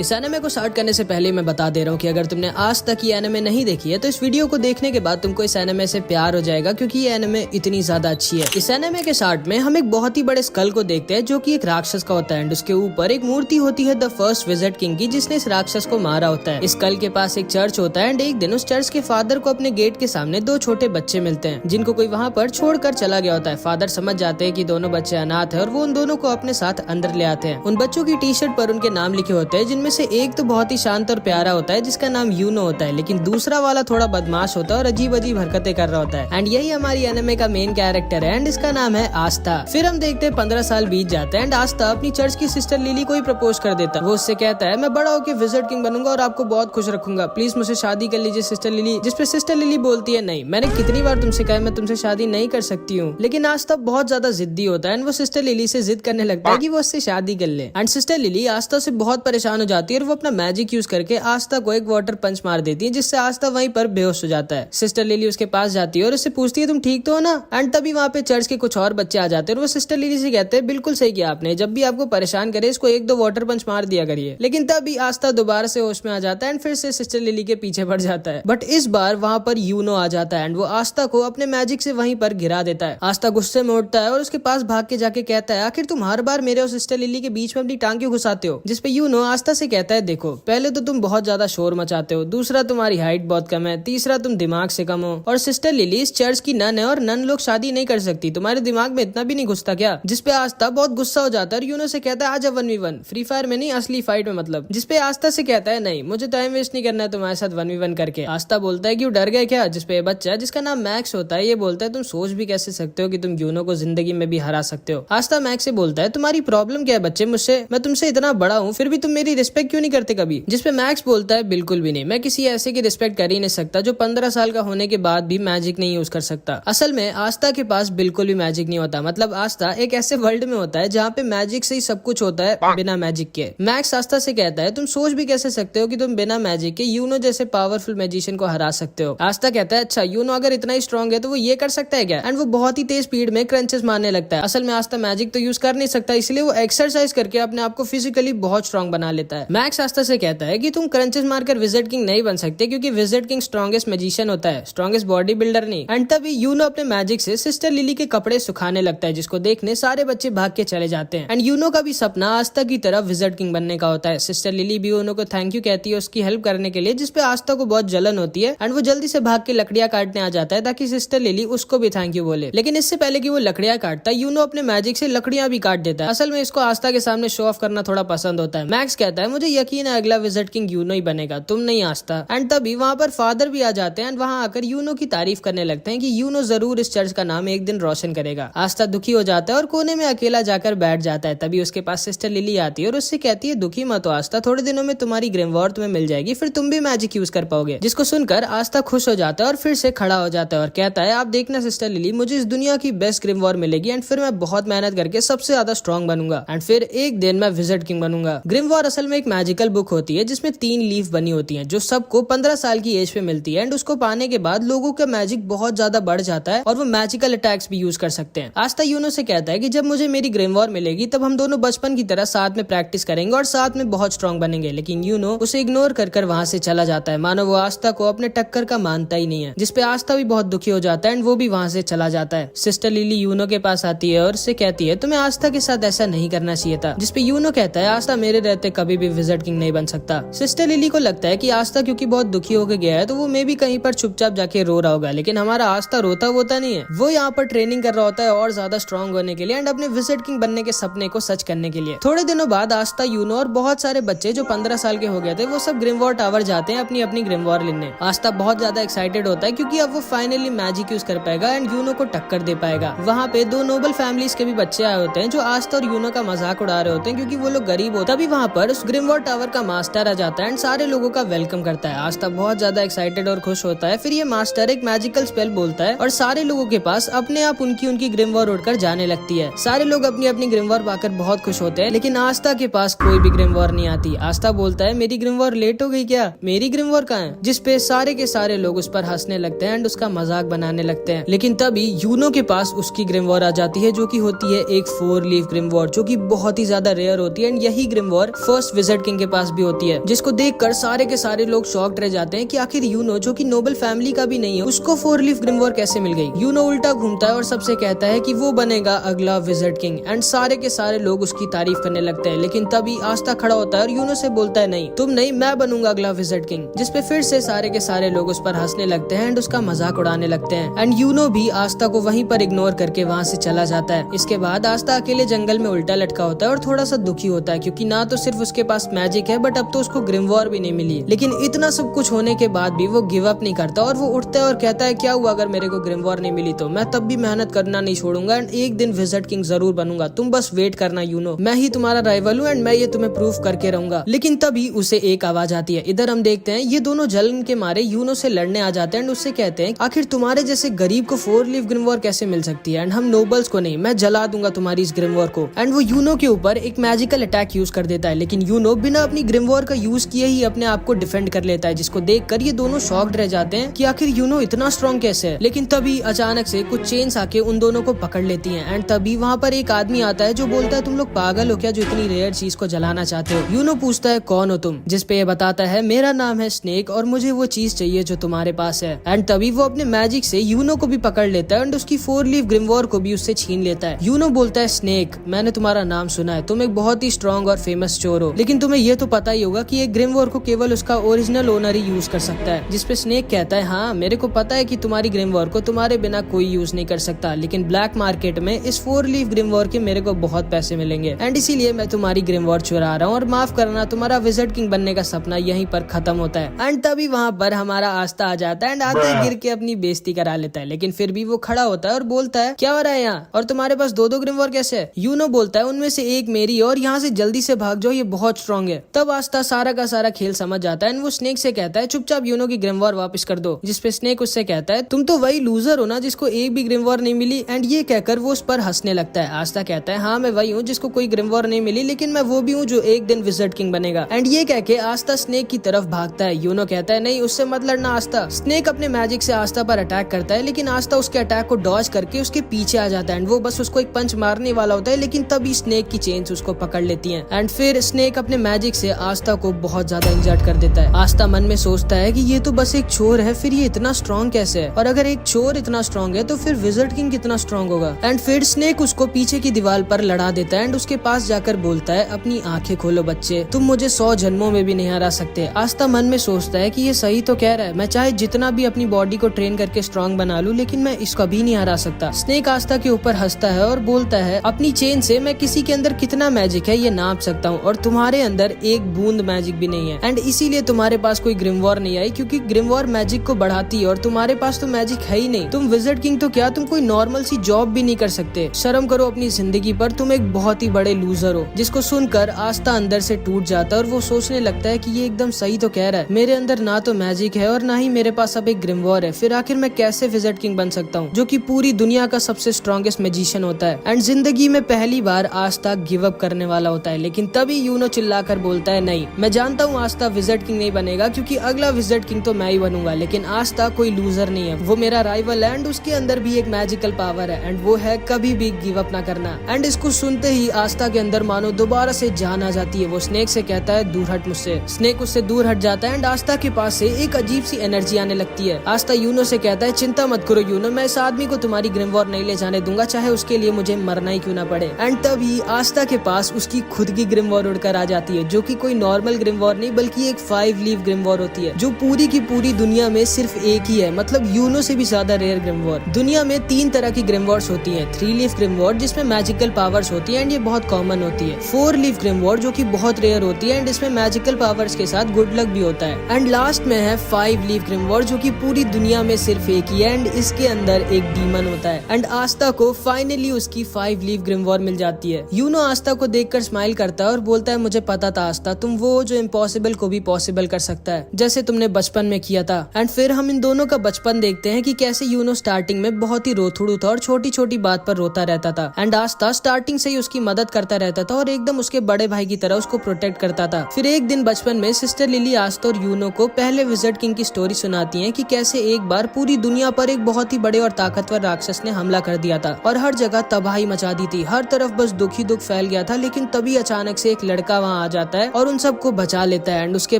इस एनिमे को स्टार्ट करने से पहले मैं बता दे रहा हूँ कि अगर तुमने आज तक ये एनिमे नहीं देखी है तो इस वीडियो को देखने के बाद तुमको इस एनिमे से प्यार हो जाएगा, क्योंकि ये एनिमे इतनी ज्यादा अच्छी है। इस एनिमे के स्टार्ट में हम एक बहुत ही बड़े स्कल को देखते हैं जो कि एक राक्षस का होता है एंड उसके ऊपर एक मूर्ति होती है द फर्स्ट विजिट किंग की, जिसने इस राक्षस को मारा होता है। इस स्कल के पास एक चर्च होता है एंड एक दिन उस चर्च के फादर को अपने गेट के सामने दो छोटे बच्चे मिलते हैं जिनको कोई वहाँ पर छोड़कर चला गया होता है। फादर समझ जाते हैं कि दोनों बच्चे अनाथ है और वो उन दोनों को अपने साथ अंदर ले आते हैं। उन बच्चों की टी शर्ट पर उनके नाम लिखे होते हैं, जिनमें से एक तो बहुत ही शांत और प्यारा होता है जिसका नाम यूनो होता है, लेकिन दूसरा वाला थोड़ा बदमाश होता है और अजीब अजीब हरकतें कर रहा होता है। एंड यही हमारी एनिमे का मेन कैरेक्टर है एंड इसका नाम है आस्था। फिर हम देखते हैं 15 साल बीत जाते हैं एंड आस्था अपनी चर्च की सिस्टर लिली को ही प्रपोज कर देता है। वो उससे कहता है मैं बड़ा होकर विजिट किंग बनूंगा और आपको बहुत खुश रखूंगा, प्लीज मुझसे शादी कर लीजिए सिस्टर लिली। जिसपे सिस्टर लिली बोलती है नहीं, मैंने कितनी बार तुमसे कहा मैं तुमसे शादी नहीं कर सकती हूँ। लेकिन आस्था बहुत ज्यादा जिद्दी होता है एंड वो सिस्टर लिली से जिद करने लगता है कि वो उससे शादी कर ले। एंड सिस्टर लिली आस्था से बहुत परेशान हो जाती है और वो अपना मैजिक यूज करके आस्था को एक वाटर पंच मार देती है, जिससे आस्था वहीं पर बेहोश हो जाता है। सिस्टर लिली उसके पास जाती है और उससे पूछती है तुम ठीक तो हो ना। एंड तभी वहाँ पे चर्च के कुछ और बच्चे आ जाते हैं और वो सिस्टर लिली से कहते हैं बिल्कुल सही किया आपने, जब भी आपको परेशान करे इसको एक दो वाटर पंच मार दिया करिए। लेकिन तभी आस्था दोबारा से होश में आ जाता है एंड फिर से सिस्टर लिली के पीछे पड़ जाता है। बट इस बार वहाँ पर यूनो आ जाता है एंड वो आस्था को अपने मैजिक से वहीं पर गिरा देता है। आस्था गुस्से में उठता है और उसके पास भाग के जाके कहता है आखिर तुम हर बार मेरे और सिस्टर लिली के बीच में अपनी टांग क्यों घुसाते हो। जिसपे यूनो आस्था से कहता है देखो, पहले तो तुम बहुत ज्यादा शोर मचाते हो, दूसरा तुम्हारी हाइट बहुत कम है, तीसरा तुम दिमाग से कम हो, और सिस्टर लिली इस चर्च की नन है और नन लोग शादी नहीं कर सकती, तुम्हारे दिमाग में इतना भी नहीं घुसता क्या। जिसपे आस्था बहुत गुस्सा हो जाता है और यूनो से कहता है आजा 1v1, फ्री फायर में नहीं असली फाइट में मतलब। जिसपे आस्था से कहता है नहीं, मुझे टाइम वेस्ट नहीं करना है तुम्हारे साथ 1v1 करके। आस्था बोलता है कि वो डर गए क्या। जिसपे बच्चा जिसका नाम मैक्स होता है ये बोलता है तुम सोच भी कैसे सकते हो कि तुम यूनो को जिंदगी में भी हरा सकते हो। आस्था मैक्स से बोलता है तुम्हारी प्रॉब्लम क्या है बच्चे, मुझसे मैं तुमसे इतना बड़ा हूँ फिर भी तुम मेरी रिस्पेक्ट क्यों नहीं करते कभी। जिसपे मैक्स बोलता है बिल्कुल भी नहीं, मैं किसी ऐसे की रिस्पेक्ट कर ही नहीं सकता जो 15 साल का होने के बाद भी मैजिक नहीं यूज कर सकता। असल में आस्था के पास बिल्कुल भी मैजिक नहीं होता, मतलब आस्था एक ऐसे वर्ल्ड में होता है जहाँ पे मैजिक से ही सब कुछ होता है बिना मैजिक के। मैक्स आस्था से कहता है तुम सोच भी कैसे सकते हो कि तुम बिना मैजिक के यूनो जैसे पावरफुल मैजिशियन को हरा सकते हो। आस्था कहता है अच्छा यूनो अगर इतना ही स्ट्रॉन्ग है तो वो ये कर सकता है क्या। एंड वो बहुत ही तेज स्पीड में क्रंचेस मारने लगता है। असल में आस्था मैजिक तो यूज कर नहीं सकता, इसलिए वो एक्सरसाइज करके अपने आप को फिजिकली बहुत स्ट्रॉन्ग बना लेता है। मैक्स आस्था से कहता है कि तुम क्रंचेस मारकर विजिट किंग नहीं बन सकते, क्योंकि विजिट किंग स्ट्रॉन्गेस्ट मैजिशियन होता है, स्ट्रॉन्गेस्ट बॉडी बिल्डर नहीं। एंड तभी यूनो अपने मैजिक से सिस्टर लिली के कपड़े सुखाने लगता है, जिसको देखने सारे बच्चे भाग के चले जाते हैं। एंड यूनो का भी सपना आस्था की तरह विजिट किंग बनने का होता है। सिस्टर लिली भी यूनो को थैंक यू कहती है उसकी हेल्प करने के लिए, जिसपे आस्था को बहुत जलन होती है एंड वो जल्दी से भाग के लकड़ियां काटने आ जाता है ताकि सिस्टर लिली उसको भी थैंक यू बोले। लेकिन इससे पहले कि वो लकड़ियां काटता है यूनो अपने मैजिक से लकड़ियां भी काट देता है। असल में इसको आस्था के सामने शो ऑफ करना थोड़ा पसंद होता है। मैक्स कहता है मुझे यकीन है अगला विजिट किंग यूनो ही बनेगा, तुम नहीं आस्था। एंड तभी वहाँ पर फादर भी आ जाते हैं एंड वहाँ आकर यूनो की तारीफ करने लगते हैं कि यूनो जरूर इस चर्च का नाम एक दिन रोशन करेगा। आस्था दुखी हो जाता है और कोने में अकेला जाकर बैठ जाता है। तभी उसके पास सिस्टर लिली आती है और उससे कहती है दुखी मत हो आस्था, थोड़े दिनों में तुम्हारी ग्रिमवॉर तुम्हें मिल जाएगी, फिर तुम भी मैजिक यूज कर पाओगे। जिसको सुनकर आस्था खुश हो जाता है और फिर से खड़ा हो जाता है और कहता है आप देखना सिस्टर लिली, मुझे इस दुनिया की बेस्ट ग्रिमवॉर मिलेगी एंड फिर मैं बहुत मेहनत करके सबसे ज्यादा स्ट्रॉन्ग बनूंगा एंड फिर एक दिन मैं विजिट किंग बनूंगा। ग्रिमवॉर असल में एक मैजिकल बुक होती है जिसमें 3 लीफ बनी होती है जो सबको 15 साल की एज पे मिलती है एंड उसको पाने के बाद लोगों का मैजिक बहुत ज्यादा बढ़ जाता है और वो मैजिकल अटैक्स भी यूज कर सकते हैं। आस्था यूनो से कहता है कि जब मुझे मेरी ग्रिमवॉर मिलेगी तब हम दोनों बचपन की तरह साथ में प्रैक्टिस करेंगे और साथ में बहुत स्ट्रॉन्ग बनेंगे। लेकिन यूनो उसे इग्नोर कर वहाँ से चला जाता है, मानो वो आस्था को अपने टक्कर का मानता ही नहीं है। जिसपे आस्था भी बहुत दुखी हो जाता है एंड वो भी वहाँ से चला जाता है। सिस्टर लिली यूनो के पास आती है और उससे कहती है तुम्हें आस्था के साथ ऐसा नहीं करना चाहिए था। जिसपे यूनो कहता है आस्था मेरे रहते कभी भी विजिट किंग नहीं बन सकता। सिस्टर लिली को लगता है कि आस्था क्योंकि बहुत दुखी होकर गया है तो वो मे भी कहीं पर चुपचाप जाके रो रहा होगा, लेकिन हमारा आस्था रोता वोता नहीं है, वो यहाँ पर ट्रेनिंग कर रहा होता है और ज्यादा स्ट्रॉन्ग होने के लिए एंड अपने विजिट किंग बनने के सपने को सच करने के लिए। थोड़े दिनों बाद आस्था यूनो और बहुत सारे बच्चे जो 15 साल के हो गए थे वो सब ग्रिमवॉर टावर जाते हैं अपनी अपनी ग्रिमवॉर लेने। आस्था बहुत ज्यादा एक्साइटेड होता है क्योंकि अब वो फाइनली मैजिक यूज कर पाएगा एंड यूनो को टक्कर दे पाएगा। वहाँ पे 2 नोबल फैमिलीज के भी बच्चे आए होते हैं जो आस्था और यूनो का मजाक उड़ा रहे होते हैं क्योंकि वो लोग गरीब होते। तभी वहाँ पर उस ग्रिमवॉर टावर का मास्टर आ जाता है एंड सारे लोगों का वेलकम करता है। आस्था बहुत ज्यादा एक्साइटेड और खुश होता है। फिर ये मास्टर एक मैजिकल स्पेल बोलता है और सारे लोगों के पास अपने आप उनकी ग्रिमवॉर उड़कर जाने लगती है। सारे लोग अपनी अपनी ग्रिमवॉर पाकर बहुत खुश होते हैं, लेकिन आस्था के पास कोई भी ग्रिमवॉर नहीं आती। आस्था बोलता है मेरी ग्रिमवॉर लेट हो गई क्या, मेरी ग्रिमवॉर कहाँ है। जिसपे सारे के सारे लोग उस पर हंसने लगते हैं एंड उसका मजाक बनाने लगते हैं। लेकिन तभी यूनो के पास उसकी ग्रिमवॉर आ जाती है जो कि होती है एक 4 लीफ ग्रिमवॉर जो कि बहुत ही ज्यादा रेयर होती है एंड यही ग्रिमवॉर फर्स्ट विज़र्ड किंग के पास भी होती है, जिसको देखकर सारे के सारे लोग शॉक्ड रह जाते हैं कि आखिर यूनो जो कि नोबल फैमिली का भी नहीं है उसको 4 लीफ ग्रिमवॉर कैसे मिल गई। यूनो उल्टा घूमता है और सबसे कहता है कि वो बनेगा अगला विज़र्ड किंग एंड सारे के सारे लोग उसकी तारीफ करने लगते हैं। लेकिन तभी आस्था खड़ा होता है और यूनो से बोलता है नहीं तुम नहीं, मैं बनूंगा अगला विज़र्ड किंग, जिसपे फिर से सारे के सारे लोग उस पर हंसने लगते हैं एंड उसका मजाक उड़ाने लगते हैं एंड यूनो भी आस्था को वहीं पर इग्नोर करके वहाँ से चला जाता है। इसके बाद आस्था अकेले जंगल में उल्टा लटका होता है और थोड़ा सा दुखी होता है क्योंकि ना तो सिर्फ उसके पास मैजिक है बट अब तो उसको ग्रिमवॉर भी नहीं मिली। लेकिन इतना सब कुछ होने के बाद भी वो गिव अप नहीं करता और वो उठता है और कहता है क्या हुआ अगर मेरे को ग्रिमवॉर नहीं मिली तो मैं तब भी मेहनत करना नहीं छोड़ूंगा एंड एक दिन विज़र्ड किंग जरूर बनूंगा, तुम बस वेट करना यूनो, मैं ही तुम्हारा राइवल हूँ एंड मैं ये तुम्हें प्रूफ करके रहूंगा। लेकिन तभी उसे एक आवाज आती है। इधर हम देखते हैं ये दोनों जलन के मारे यूनो से लड़ने आ जाते हैं एंड उससे कहते हैं आखिर तुम्हारे जैसे गरीब को 4 लीफ ग्रिमवॉर कैसे मिल सकती है एंड हम नोबल्स को नहीं, मैं जला दूंगा तुम्हारी इस ग्रिमवॉर को। एंड वो यूनो के ऊपर एक मैजिकल अटैक यूज कर देता है, लेकिन यूनो बिना अपनी ग्रिमवॉर का यूज किए ही अपने आप को डिफेंड कर लेता है, जिसको देखकर ये दोनों शॉक्ड रह जाते हैं कि आखिर यूनो इतना स्ट्रॉन्ग कैसे है। लेकिन तभी अचानक से कुछ चेन्स आके उन दोनों को पकड़ लेती हैं एंड तभी वहाँ पर एक आदमी आता है जो बोलता है तुम लोग पागल हो क्या जो इतनी रेयर चीज को जलाना चाहते हो। यूनो पूछता है कौन हो तुम, जिसपे ये बताता है मेरा नाम है स्नेक और मुझे वो चीज चाहिए जो तुम्हारे पास है। एंड तभी वो अपने मैजिक से यूनो को भी पकड़ लेता है एंड उसकी 4 लीफ ग्रिमवॉर को भी उससे छीन लेता है। यूनो बोलता है स्नेक मैंने तुम्हारा नाम सुना है, तुम एक बहुत ही स्ट्रॉन्ग और फेमस चोर हो, लेकिन तुम्हें ये तो पता ही होगा कि एक ग्रिमवॉर को केवल उसका ओरिजिनल ओनर ही यूज कर सकता है। जिसपे स्नेक कहता है हाँ मेरे को पता है कि तुम्हारी ग्रिमवॉर को तुम्हारे बिना कोई यूज नहीं कर सकता, लेकिन ब्लैक मार्केट में इस 4 लीफ ग्रिमवॉर के मेरे को बहुत पैसे मिलेंगे एंड इसीलिए मैं तुम्हारी ग्रिमवॉर चुरा रहा हूँ और माफ करना तुम्हारा विज़र्ड किंग बनने का सपना यहीं पर खत्म होता है। एंड तभी वहाँ पर हमारा आस्था आ जाता है एंड आते ही गिर के अपनी बेइज्जती करा लेता है, लेकिन फिर भी वो खड़ा होता है और बोलता है क्या हो रहा है यहाँ और तुम्हारे पास 2-2 ग्रिमवॉर कैसे है। यूनो बोलता है उनमें से एक मेरी और यहाँ से जल्दी से भाग जाओ, ये बहुत स्ट्रॉन्ग है। तब आस्था सारा का सारा खेल समझ जाता है एंड वो स्नेक से कहता है चुपचाप यूनो की ग्रिमवॉर वापस कर दो, जिसपे स्नेक उससे कहता है तुम तो वही लूजर हो ना जिसको एक भी ग्रिमवॉर नहीं मिली। एंड ये कहकर वो उस पर हंसने लगता है। आस्था कहता है हाँ मैं वही हूँ जिसको कोई ग्रिमवॉर नहीं मिली, लेकिन मैं वो भी हूँ जो एक दिन विज़र्ड किंग बनेगा। एंड ये कह के आस्था स्नेक की तरफ भागता है। यूनो कहता है नहीं उससे मत लड़ना आस्था। स्नेक अपने मैजिक से आस्था पर अटैक करता है, लेकिन आस्था उसके अटैक को डॉज करके उसके पीछे आ जाता है एंड वो बस उसको एक पंच मारने वाला होता है, लेकिन तभी स्नेक की चेन्स उसको पकड़ लेती हैं एंड फिर स्नेक अपने मैजिक से आस्था को बहुत ज्यादा इंजर्ड कर देता है। आस्था मन में सोचता है कि ये तो बस एक चोर है, फिर ये इतना स्ट्रॉन्ग कैसे है, और अगर एक चोर इतना स्ट्रॉन्ग है तो फिर विज़र्ड किंग कितना स्ट्रॉन्ग होगा। एंड फिर स्नेक उसको पीछे की दीवार पर लड़ा देता है एंड उसके पास जाकर बोलता है अपनी आंखें खोलो बच्चे, तुम मुझे 100 जन्मों में भी नहीं हरा सकते। आस्था मन में सोचता है कि ये सही तो कह रहा है, मैं चाहे जितना भी अपनी बॉडी को ट्रेन करके स्ट्रॉन्ग बना लूं, लेकिन मैं इसको भी नहीं हरा सकता। स्नेक आस्था के ऊपर हंसता है और बोलता है अपनी चेन से मैं किसी के अंदर कितना मैजिक है ये नाप सकता हूँ, और तुम्हारे अंदर एक बूंद मैजिक भी नहीं है एंड इसीलिए तुम्हारे पास कोई ग्रिमवॉर नहीं आई, क्योंकि ग्रिमवॉर मैजिक को बढ़ाती है और तुम्हारे पास तो मैजिक है ही नहीं। तुम विज़र्ड किंग तो क्या, तुम कोई नॉर्मल सी जॉब भी नहीं कर सकते। शर्म करो अपनी जिंदगी पर, तुम एक बहुत ही बड़े लूजर हो। जिसको सुनकर आस्था अंदर से टूट जाता है और वो सोचने लगता है कि ये एकदम सही तो कह रहा है, मेरे अंदर ना तो मैजिक है और ना ही मेरे पास अब एक ग्रिमवॉर है, फिर आखिर मैं कैसे विज़र्ड किंग बन सकता हूँ जो कि पूरी दुनिया का सबसे स्ट्रॉन्गेस्ट मैजिशियन होता है। एंड जिंदगी में पहली बार आस्था गिव अप करने वाला होता है, लेकिन तभी यूनो चिल्लाकर बोलता है नहीं, मैं जानता हूँ आस्था विज़र्ड किंग नहीं बनेगा, क्योंकि अगला विज़र्ड किंग तो मैं ही बनूंगा, लेकिन आस्था कोई लूजर नहीं है, वो मेरा राइवल है एंड उसके अंदर भी एक मैजिकल पावर है एंड वो है कभी भी गिव अप ना करना। एंड इसको सुनते ही आस्था के अंदर मानो दोबारा से जान आ जाती है। वो स्नेक से कहता है दूर हट मुझसे। स्नेक उससे दूर हट जाता है एंड आस्था के पास से एक अजीब सी एनर्जी आने लगती है। आस्था यूनो से कहता है चिंता मत करो यूनो, मैं इस आदमी को तुम्हारी ग्रिमवॉर नहीं ले जाने दूंगा, चाहे उसके लिए मुझे मरना ही क्यों ना पड़े। एंड तभी आस्था के पास उसकी खुद की ग्रिमवॉर उड़कर आ जाती है, जो कि कोई नॉर्मल ग्रिमवॉर नहीं बल्कि एक 5 लीफ ग्रिमवॉर होती है, जो पूरी की पूरी दुनिया में सिर्फ एक ही है, मतलब यूनो से भी ज्यादा रेयर ग्रिमवॉर। दुनिया में 3 तरह की ग्रिमवॉर्स होती है। 3 लीफ ग्रिमवॉर जिसमें मैजिकल पावर्स होती है एंड ये बहुत कॉमन होती है। 4 लीफ ग्रिमवॉर जो कि बहुत रेयर होती है एंड इसमें मैजिकल पावर्स के साथ गुड लक भी होता है। एंड लास्ट में है 5 लीफ ग्रिमवॉर जो कि पूरी दुनिया में सिर्फ एक ही है एंड इसके अंदर एक डीमन होता है। एंड आस्था को फाइनली उसकी 5 लीफ ग्रिमवॉर मिल जाती है। यूनो आस्था को देखकर स्माइल करता है और बोलता है मुझे पता था आस्था, तुम वो जो इम्पॉसिबल को भी पॉसिबल कर सकता है, जैसे तुमने बचपन में किया था। एंड फिर हम इन दोनों का बचपन देखते हैं कि कैसे यूनो स्टार्टिंग में बहुत ही रोथुड़ू था और छोटी छोटी बात पर रोता रहता था एंड आस्था स्टार्टिंग से ही उसकी मदद करता रहता था और एकदम उसके बड़े भाई की तरह उसको प्रोटेक्ट करता था। फिर एक दिन बचपन में सिस्टर लिली आस्था और यूनो को पहले विज़र्ड किंग की स्टोरी सुनाती है कि कैसे एक बार पूरी दुनिया पर एक बहुत ही बड़े और ताकतवर राक्षस ने हमला कर दिया था और हर जगह तबाही मचा दी थी। हर तरफ बस दुख ही दुख फैल गया था, लेकिन तभी अचानक से एक लड़का वहाँ वहाँ आ जाता है और उन सबको बचा लेता है। एंड उसके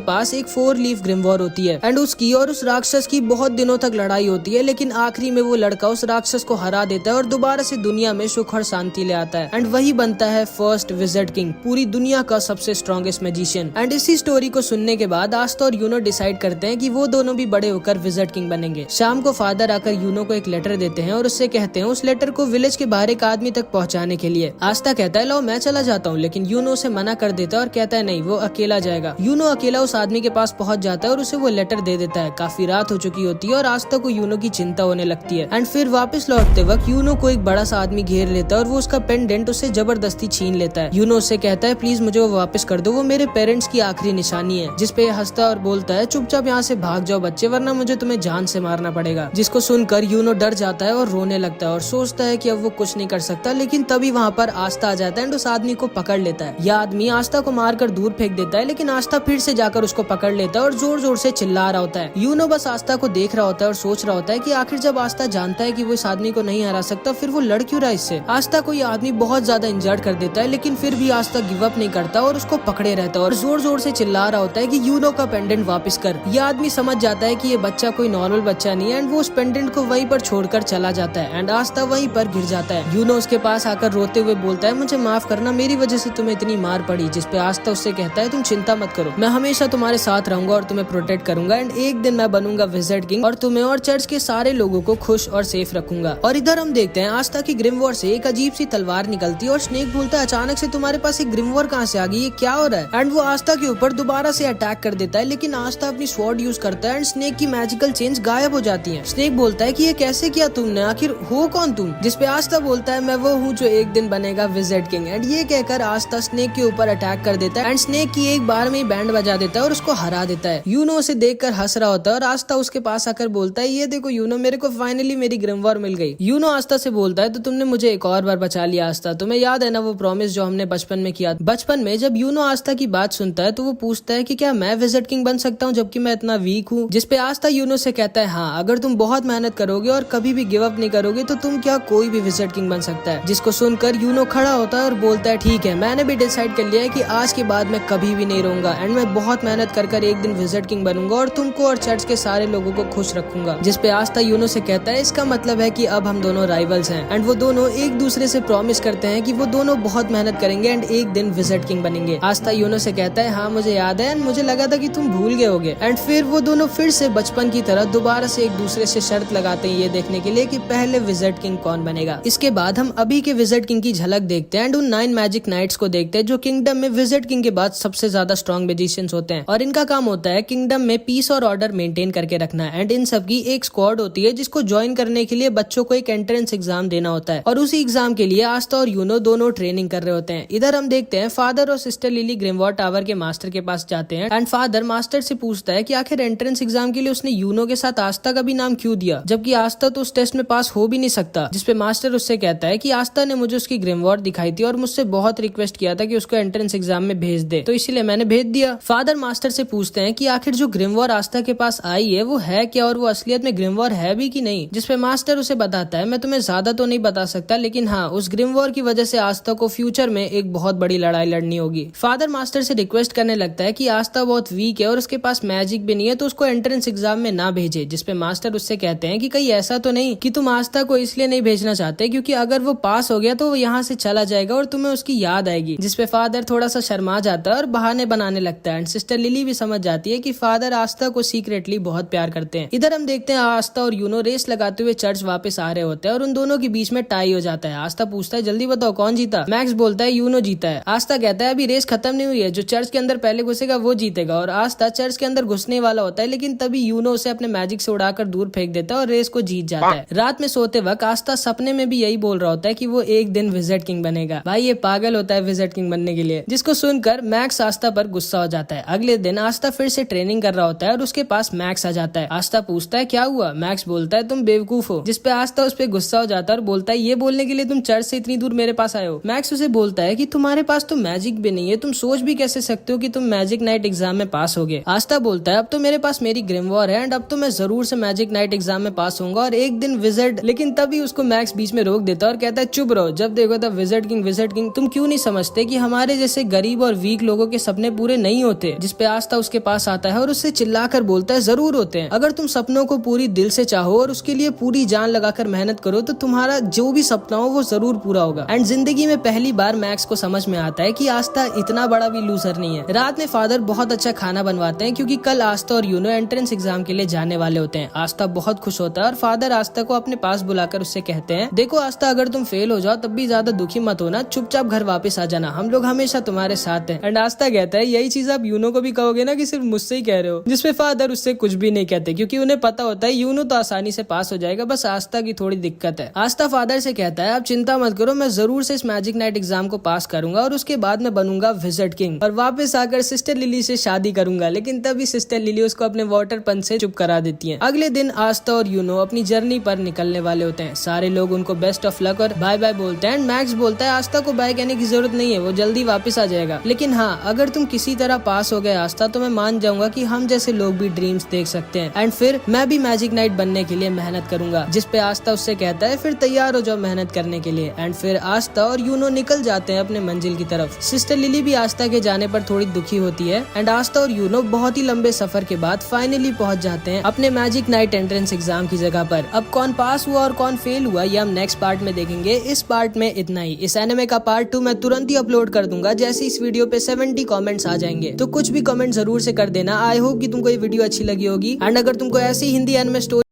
पास एक 4 लीफ ग्रिमवॉर होती है एंड उसकी और उस राक्षस की बहुत दिनों तक लड़ाई होती है, लेकिन आखिरी में वो लड़का उस राक्षस को हरा देता है और दोबारा से दुनिया में सुख और शांति ले आता है। एंड वही बनता है फर्स्ट विज़र्ड किंग, पूरी दुनिया का सबसे स्ट्रॉन्गेस्ट मैजिशियन। एंड इसी स्टोरी को सुनने के बाद आस्था और यूनो डिसाइड करते हैं कि वो दोनों भी बड़े होकर विज़र्ड किंग बनेंगे। शाम को फादर आकर यूनो को एक लेटर देते हैं और उससे कहते हैं उस लेटर को विलेज के बाहर एक आदमी तक पहुँचाने के लिए। आस्था कहता है लो मैं चला जाता हूँ, लेकिन यूनो उसे मना कर देता है और कहता है नहीं, वो अकेला जाएगा। यूनो अकेला उस आदमी के पास पहुँच जाता है और उसे वो लेटर दे देता है। काफी रात हो चुकी होती है और आस्था को यूनो की चिंता होने लगती है। एंड फिर वापस लौटते वक्त यूनो को एक बड़ा सा आदमी घेर लेता है और वो उसका पेंडेंट उससे जबरदस्ती छीन लेता है। यूनो उससे कहता है प्लीज मुझे वो वापस कर दो, वो मेरे पेरेंट्स की आखिरी निशानी है। जिसपे हंसता और बोलता है चुपचाप यहाँ से भाग जाओ बच्चे, वरना मुझे तुम्हें जान से मारना पड़ेगा। जिसको सुनकर यूनो डर जाता है और रोने लगता है और सोचता है कि अब वो कुछ नहीं कर सकता। लेकिन तभी वहाँ पर आस्था आ जाता है एंड उस आदमी को पकड़ लेता है। यह आदमी आस्था को मारकर दूर फेंक देता है, लेकिन आस्था फिर से जाकर उसको पकड़ लेता है और जोर जोर से चिल्ला रहा होता है। यूनो बस आस्था को देख रहा होता है और सोच रहा होता है कि आखिर जब आस्था जानता है कि वो इस आदमी को नहीं हरा सकता, फिर वो लड़ क्यों रहा इससे। आस्था को ये आदमी बहुत ज्यादा इंजर्ड कर देता है, लेकिन फिर भी आस्था गिव अप नहीं करता और उसको पकड़े रहता है और जोर जोर से चिल्ला रहा होता है कि यूनो का पेंडेंट वापस कर। ये आदमी समझ जाता है कि ये बच्चा कोई नॉर्मल बच्चा नहीं है एंड वो उस पेंडेंट को वहीं पर छोड़कर चला जाता है एंड आस्था वहीं पर गिर जाता है। यूनो उसके पास आकर रोते हुए बोलता है मुझे माफ करना, मेरी वजह से तुम्हें इतनी मार पड़ी। जिसपे आस्था उससे कहता है तुम चिंता मत करो, मैं हमेशा तुम्हारे साथ रहूंगा और तुम्हें प्रोटेक्ट करूंगा एंड एक दिन मैं बनूंगा विज़र्ड किंग और तुम्हें और चर्च के सारे लोगों को खुश और सेफ रखूंगा। और इधर हम देखते हैं आस्था की ग्रिमवॉर से एक अजीब सी तलवार निकलती है और स्नेक बोलता है अचानक से तुम्हारे पास एक ग्रिमवॉर कहाँ से आ गई, ये क्या हो रहा है। एंड वो आस्था के ऊपर दोबारा से अटैक कर देता है, लेकिन आस्था अपनी स्वॉर्ड यूज करता है एंड स्नेक की मैजिकल चेंज गायब हो जाती है। स्नेक बोलता है कि ये कैसे किया तुमने, आखिर हो कौन तुम। जिसपे आस्था बोलता है मैं वो हूँ जो एक दिन बनेगा विज़र्ड किंग। एंड ये कहकर आस्था स्नेक के ऊपर अटैक कर देता है एंड स्नेक की एक बार में बैंड बजा देता है और उसको हरा देता है। यूनो उसे देखकर हंस रहा होता है और आस्था उसके पास आकर बोलता है ये देखो यूनो, मेरे को फाइनली मेरी ग्रिमवॉर मिल गई। यूनो आस्था से बोलता है तो तुमने मुझे एक और बार बचा लिया आस्था, तुम्हें याद है ना वो प्रॉमिस जो हमने बचपन में किया। बचपन में जब यूनो आस्था की बात सुनता है तो वो पूछता है कि क्या मैं विज़र्ड किंग बन सकता हूँ जबकि मैं इतना वीक हूँ। जिसपे आस्था यूनो से कहता है हाँ, अगर तुम बहुत मेहनत करोगे और कभी भी गिव अप नहीं करोगे तो तुम क्या कोई भी विज़र्ड किंग बन सकता है। जिसको सुनकर यूनो खड़ा होता है और बोलता है ठीक है, मैंने भी डिसाइड कर लिया है कि आज के बाद मैं कभी भी नहीं रहूंगा एंड मैं बहुत मेहनत कर एक दिन विज़र्ड किंग बनूंगा और तुमको और चर्च के सारे लोगों को खुश रखूंगा। जिसपे आस्था यूनो से कहता है इसका मतलब है कि अब हम दोनों राइवल्स हैं। एंड वो दोनों एक दूसरे से प्रॉमिस करते हैं कि वो दोनों बहुत मेहनत करेंगे एंड एक दिन विज़र्ड किंग बनेंगे। आस्था यूनो से कहता है हाँ मुझे याद है एंड मुझे लगा था कि तुम भूल गए होगे। एंड फिर वो दोनों फिर से बचपन की तरह दोबारा से एक दूसरे से शर्त लगाते हैं ये देखने के लिए कि पहले विज़र्ड किंग कौन बनेगा। इसके बाद हम अभी के विज़र्ड किंग की झलक देखते हैं एंड उन 9 मैजिक नाइट्स को देखते हैं जो किंगडम में विज़र्ड किंग के बाद सबसे ज्यादा स्ट्रॉन्ग मैजिशियंस होते हैं और इनका काम होता है किंगडम में पीस और ऑर्डर मेंटेन करके रखना। एंड इन सब की एक स्क्वाड होती है जिसको ज्वाइन करने के लिए बच्चों को एक एंट्रेंस एग्जाम देना होता है और उसी एग्जाम के लिए आस्था और यूनो दोनों ट्रेनिंग कर रहे होते हैं। इधर हम देखते हैं फादर और सिस्टर लिली ग्रिमवॉर टावर के मास्टर के पास जाते हैं एंड फादर मास्टर से पूछता है कि आखिर एंट्रेंस एग्जाम के लिए उसने यूनो के साथ आस्था का भी नाम क्यों दिया, जबकि आस्था तो उस टेस्ट में पास हो भी नहीं सकता। जिसपे मास्टर उससे कहता है कि आस्था ने मुझे उसकी ग्रिमवॉर दिखाई थी और मुझसे बहुत रिक्वेस्ट किया था कि उसको एंट्रेंस एग्जाम में भेज दे, तो इसीलिए मैंने भेज दिया। फादर मास्टर से पूछते हैं कि आखिर जो ग्रिमवॉर आस्था के पास आई है वो है क्या और वो असलियत में ग्रिमवॉर है भी कि नहीं। जिसपे मास्टर उसे बताता है मैं तुम्हें ज्यादा तो नहीं बता सकता, लेकिन हाँ उस ग्रिमवॉर की वजह से आस्था को फ्यूचर में एक बहुत बड़ी लड़ाई लड़नी होगी। फादर मास्टर से रिक्वेस्ट करने लगता है कि आस्था बहुत वीक है और उसके पास मैजिक भी नहीं है तो उसको एंट्रेंस एग्जाम में ना भेजे। जिसपे मास्टर उससे कहते हैं कि कहीं ऐसा तो नहीं कि तुम आस्था को इसलिए नहीं भेजना चाहते क्योंकि अगर वो पास हो गया तो वो यहाँ से चला जाएगा और तुम्हें उसकी याद आएगी। जिसपे फादर थोड़ा सा शर्मा जाता है और बहाने बनाने लगता है एंड सिस्टर लिली भी समझ जाती है कि फादर आस्था को सीक्रेटली बहुत प्यार करते हैं। इधर हम देखते हैं आस्था और यूनो रेस लगाते हुए चर्च वापस आ रहे होते हैं और उन दोनों के बीच में टाई हो जाता है। आस्था पूछता है जल्दी बताओ कौन जीता। मैक्स बोलता है यूनो जीता है। आस्था कहता है अभी रेस खत्म नहीं हुई है, जो चर्च के अंदर पहले घुसेगा वो जीतेगा। और आस्था चर्च के अंदर घुसने वाला होता है, लेकिन तभी यूनो उसे अपने मैजिक से उड़ाकर दूर फेंक देता है और रेस को जीत जाता है। रात में सोते वक्त आस्था सपने में भी यही बोल रहा होता है कि वो एक दिन विज़र्ड किंग बनेगा। भाई ये पागल होता है विज़र्ड किंग बनने के लिए। जिसको सुनकर मैक्स आस्था पर गुस्सा हो जाता है। अगले दिन आस्था फिर से ट्रेनिंग कर रहा होता है और उसके पास मैक्स आ जाता है। आस्था पूछता है क्या हुआ। मैक्स बोलता है तुम बेवकूफ हो। जिसपे आस्था उस पर गुस्सा हो जाता है और बोलता है ये बोलने के लिए तुम चर्च से इतनी दूर मेरे पास आए हो। मैक्स उसे बोलता है कि तुम्हारे पास तो मैजिक भी नहीं है, तुम सोच भी कैसे सकते हो कि तुम मैजिक नाइट एग्जाम में पास होगे। आस्था बोलता है अब तो मेरे पास मेरी ग्रिमवॉर है एंड अब तो मैं जरूर से मैजिक नाइट एग्जाम में पास होऊंगा और एक दिन विज़र्ड। लेकिन तभी उसको मैक्स बीच में रोक देता है और कहता है चुप रहो, जब देखो तब विज़र्ड किंग तुम क्यों नहीं समझते कि हमारे जैसे गरीब गरीब और वीक लोगों के सपने पूरे नहीं होते, जिसपे आस्था उसके पास आता है और उससे चिल्लाकर बोलता है जरूर होते हैं। अगर तुम सपनों को पूरी दिल से चाहो और उसके लिए पूरी जान लगाकर मेहनत करो तो तुम्हारा जो भी सपना हो वो जरूर पूरा होगा। एंड जिंदगी में पहली बार मैक्स को समझ में आता है कि आस्था इतना बड़ा भी लूजर नहीं है। रात में फादर बहुत अच्छा खाना बनवाते हैं क्योंकि कल आस्था और यूनो एंट्रेंस एग्जाम के लिए जाने वाले होते हैं। आस्था बहुत खुश होता है और फादर आस्था को अपने पास बुलाकर उससे कहते हैं, देखो आस्था, अगर तुम फेल हो जाओ तब भी ज्यादा दुखी मत होना, चुपचाप घर वापस आ जाना, हम लोग हमेशा तुम्हारे साथ हैं। एंड आस्था कहता है, यही चीज आप यूनो को भी कहोगे ना कि सिर्फ मुझसे ही कह रहे हो? जिसपे फादर उससे कुछ भी नहीं कहते क्योंकि उन्हें पता होता है यूनो तो आसानी से पास हो जाएगा, बस आस्था की थोड़ी दिक्कत है। आस्था फादर से कहता है, आप चिंता मत करो, मैं जरूर से इस मैजिक नाइट एग्जाम को पास करूंगा और उसके बाद मैं बनूंगा विज़र्ड किंग और वापस आकर सिस्टर लिली से शादी करूंगा। लेकिन तभी सिस्टर लिली उसको अपने वाटर पंच से चुप करा देती है। अगले दिन आस्था और यूनो अपनी जर्नी पर निकलने वाले होते हैं। सारे लोग उनको बेस्ट ऑफ लक और बाय बाय बोलते हैं। मैक्स बोलता है, आस्था को बाय कहने की जरूरत नहीं है, वो जल्दी वापस आ जाएगा। लेकिन हाँ, अगर तुम किसी तरह पास हो गए आस्था तो मैं मान जाऊंगा कि हम जैसे लोग भी ड्रीम्स देख सकते हैं एंड फिर मैं भी मैजिक नाइट बनने के लिए मेहनत करूंगा। जिसपे आस्था उससे कहता है, फिर तैयार हो जाओ मेहनत करने के लिए। एंड फिर आस्था और यूनो निकल जाते हैं अपने मंजिल की तरफ। सिस्टर लिली भी आस्था के जाने पर थोड़ी दुखी होती है एंड आस्था और यूनो बहुत ही लंबे सफर के बाद फाइनली पहुंच जाते हैं अपने मैजिक नाइट एंट्रेंस एग्जाम की जगह पर। अब कौन पास हुआ और कौन फेल हुआ ये हम नेक्स्ट पार्ट में देखेंगे। इस पार्ट में इतना ही। इस एनिमे का पार्ट 2 मैं तुरंत ही अपलोड कर दूंगा जैसे इस वीडियो पे 70 कमेंट्स आ जाएंगे, तो कुछ भी कमेंट जरूर से कर देना। आई होप कि तुमको ये वीडियो अच्छी लगी होगी एंड अगर तुमको ऐसी हिंदी एनिमे स्टोरी